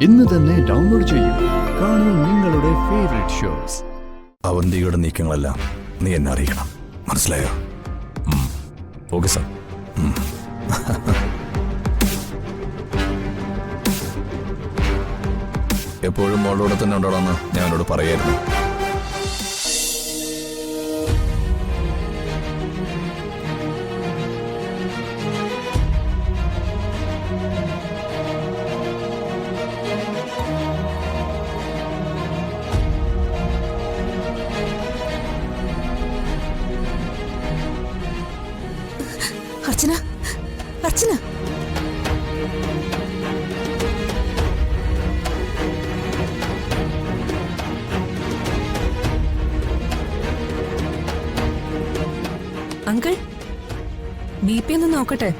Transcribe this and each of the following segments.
ഇന്ന് തന്നെ ഡൗൺലോഡ് ചെയ്യൂ. കാണൂ നിങ്ങളുടെ ഫേവറേറ്റ് ഷോസ്. അവന്തിയുടെ നീക്കങ്ങളെല്ലാം നീ എന്നെ അറിയിക്കണം, മനസ്സിലായോ? Okay sir. എപ്പോഴും മോളോടെ തന്നെ ഉണ്ടോടാന്ന് ഞാൻ എന്നോട് പറയായിരുന്നു. അർച്ചന, അർച്ചന, അങ്കിൾ BP ഒന്ന് നോക്കട്ടെ.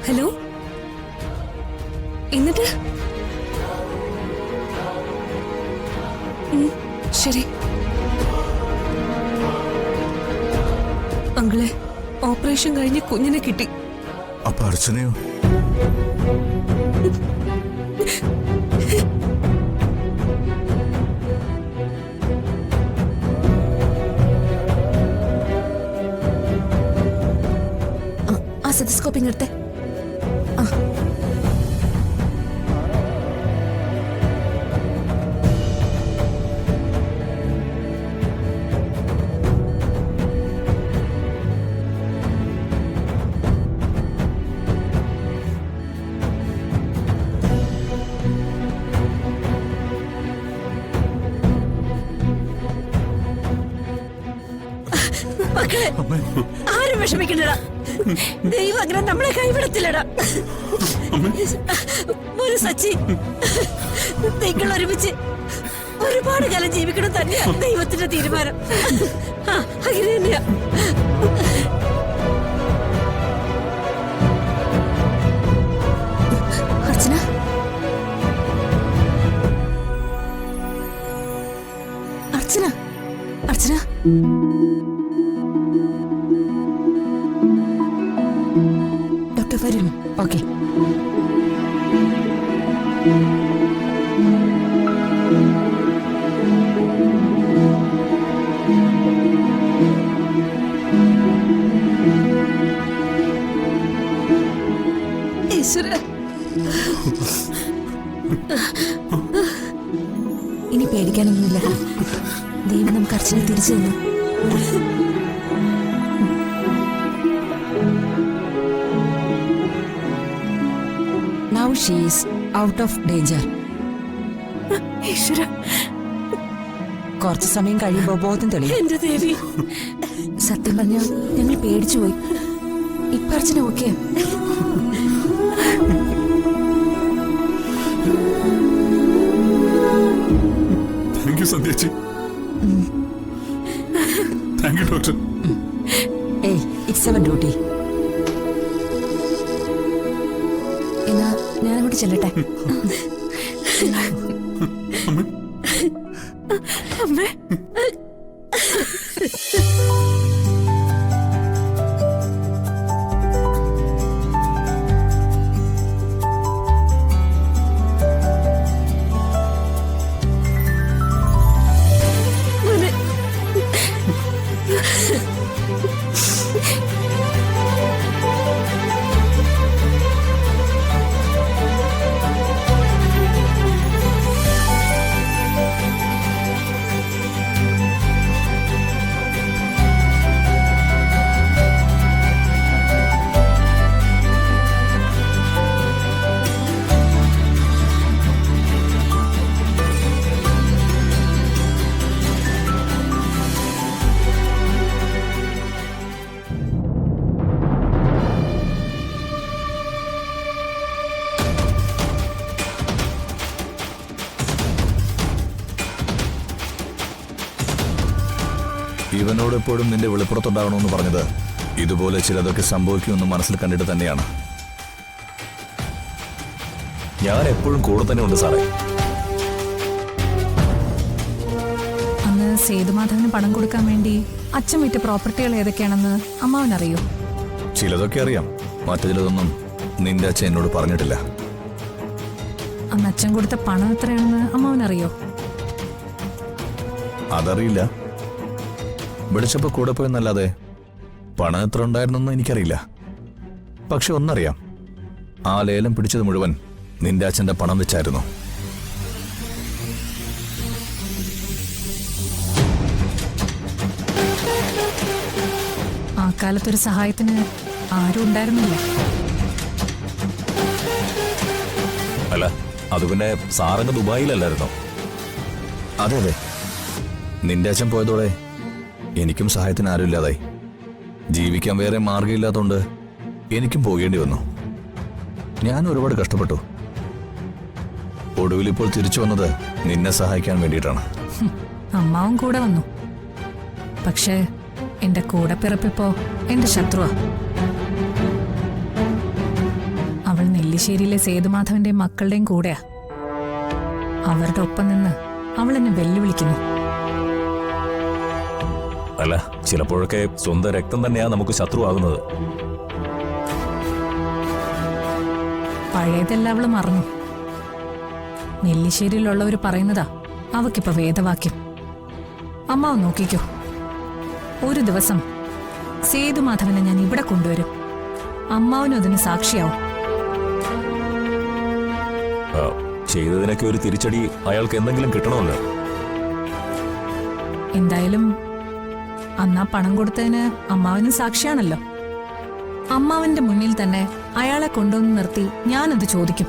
ഹലോ, എന്നിട്ട് ശരി അങ്കിളെ, ഓപ്പറേഷൻ കഴിഞ്ഞ് കുഞ്ഞിനെ കിട്ടി. അപ്പൊ അർച്ചനയോ? ആ സ്റ്റെതസ്കോപ്പ് ഇങ്ങടുത്തെ. മക്കളെ, ആരും വിഷമിക്കണ്ടടാ. ദൈവം അങ്ങനെ നമ്മളെ കൈവിടത്തില്ലടാ. ഒരു സച്ചി, നിങ്ങൾ ഒരുമിച്ച് ഒരുപാട് കാലം ജീവിക്കണം തന്നെയാ ദൈവത്തിന്റെ തീരുമാനം. അങ്ങനെ തന്നെയാ. അർച്ചന, അർച്ചന, അർച്ചന, ഡോക്ടർ വരും. ഓക്കെ. ഈശ്വര, ഇനി പേടിക്കാനൊന്നുമില്ല. ദൈവം നമുക്ക് അർച്ചനെ തിരിച്ചു തന്നു. Now she is out of danger. ഈശ്വര, കുറച്ചു സമയം കഴിയുമ്പോ ബോധം തെളിയും. എന്റെ ദേവി, സത്യം പറഞ്ഞ ഞങ്ങൾ പേടിച്ചു പോയി. ഇപ്പൊ അർച്ചന ഓക്കെ. താങ്ക് യു സന്ധ്യേച്ചി. Thank you doctor. ഏയ്, ഇറ്റ്സ് അവർ ഡ്യൂട്ടി. എന്നാ ഞാൻ അങ്ങോട്ട് ചെല്ലട്ടെ. അമ്മേ, ഇവനോട് എപ്പോഴും നിന്റെ വെളിപ്പുറത്തുണ്ടാകണമെന്ന് പറഞ്ഞത് ഇതുപോലെ ചിലതൊക്കെ സംഭവിക്കുമെന്ന് മനസ്സിൽ കണ്ടിട്ട് തന്നെയാണ്. ഞാൻ എപ്പോഴും കൂടെ തന്നെ ഉണ്ട് സാറേ. അന്ന് സേതുമാധവന് പണം കൊടുക്കാൻ വേണ്ടി അച്ഛൻ വിറ്റ പ്രോപ്പർട്ടികൾ ഏതൊക്കെയാണെന്ന് അമ്മാവനറിയോ? ചിലതൊക്കെ അറിയാം, മറ്റു ചിലതൊന്നും നിന്റെ അച്ഛൻ എന്നോട് പറഞ്ഞിട്ടില്ല. അന്ന് അച്ഛൻ കൊടുത്ത പണം എത്രയാണെന്ന് അമ്മാവനറിയോ? അതറിയില്ല. വിളിച്ചപ്പോ കൂടെ പോയെന്നല്ലാതെ പണം എത്ര ഉണ്ടായിരുന്നെന്ന് എനിക്കറിയില്ല. പക്ഷെ ഒന്നറിയാം, ആ ലേലം പിടിച്ചത് മുഴുവൻ നിന്റെ അച്ഛന്റെ പണം വെച്ചായിരുന്നു. ആ കാലത്തൊരു സഹായത്തിന് ആരും ഉണ്ടായിരുന്നില്ല. അല്ല, അത് പിന്നെ സാറങ്ങ് ദുബായിലല്ലായിരുന്നോ? അതെ അതെ, നിന്റെ അച്ഛൻ പോയതോടെ എനിക്കും സഹായത്തിന് ആരും ഇല്ലാതായി. ജീവിക്കാൻ വേറെ മാർഗമില്ലാത്തതുകൊണ്ട് എനിക്കും പോകേണ്ടി വന്നു. ഞാൻ ഒരുപാട് കഷ്ടപ്പെട്ടു. ഒടുവിൽ ഇപ്പോൾ തിരിച്ചു വന്നത് നിന്നെ സഹായിക്കാൻ വേണ്ടിയിട്ടാണ്. അമ്മാവും കൂടെ വന്നു. പക്ഷേ എന്റെ കൂടെ പിറപ്പിപ്പോ എന്റെ ശത്രുവാ. അവൾ നെല്ലിശ്ശേരിയിലെ സേതുമാധവന്റെ മക്കളുടെയും കൂടെയാ. അവരുടെ ഒപ്പം നിന്ന് അവൾ എന്നെ വെല്ലുവിളിക്കുന്നു. അല്ല, ചിലപ്പോഴൊക്കെ സ്വന്തം രക്തം തന്നെയാ നമുക്ക് ശത്രുവാകുന്നത്. പഴയതെല്ലാം അവള് മറന്നു. നെല്ലിശ്ശേരിയിലുള്ളവർ പറയുന്നതാ അവക്കിപ്പോ വേദവാക്യം. അമ്മാവ് നോക്കിക്കോ, ഒരു ദിവസം സേതുമാധവനെ ഞാൻ ഇവിടെ കൊണ്ടുവരും. അമ്മാവനും അതിന് സാക്ഷിയാവും. ചെയ്തതിനൊക്കെ ഒരു തിരിച്ചടി അയാൾക്ക് എന്തെങ്കിലും കിട്ടണമല്ലോ. എന്തായാലും അന്നാ പണം കൊടുത്തതിന് അമ്മാവനും സാക്ഷിയാണല്ലോ. അമ്മാവന്റെ മുന്നിൽ തന്നെ അയാളെ കൊണ്ടുവന്ന് നിർത്തി ഞാനത് ചോദിക്കും.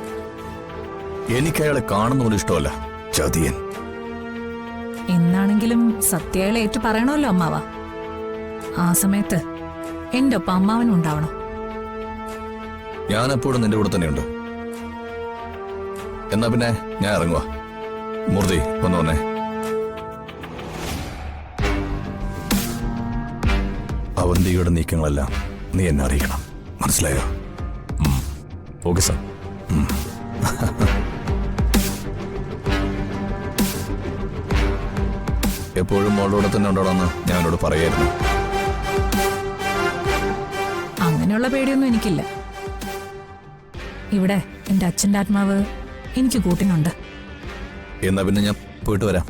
എനിക്ക് അയാളെ കാണുന്ന പോലും ഇഷ്ടമല്ല, ചതിയൻ. എന്നാണെങ്കിലും സത്യം അയാളെ ഏറ്റു പറയണമല്ലോ അമ്മാവ. ആ സമയത്ത് എന്റെ ഒപ്പം അമ്മാവനും ഉണ്ടാവണം. ഞാൻ എപ്പോഴും നിന്റെ കൂടെ തന്നെയുണ്ട്. എന്നാ പിന്നെ ഞാൻ ഇറങ്ങുക. മൂർത്തി, ഒന്ന് വന്നേ. അവന്തിയുടെ നീക്കങ്ങളെല്ലാം നീ എന്നെ അറിയിക്കണം, മനസ്സിലായോ? Okay sir. എപ്പോഴും മോളോടെ തന്നെ ഉണ്ടോന്ന് ഞാൻ എന്നോട് പറയായിരുന്നു. അങ്ങനെയുള്ള പേടിയൊന്നും എനിക്കില്ല. ഇവിടെ എന്റെ അച്ഛന്റെ ആത്മാവ് എനിക്ക് കൂട്ടിനുണ്ട്. എന്നാ പിന്നെ ഞാൻ പോയിട്ട് വരാം.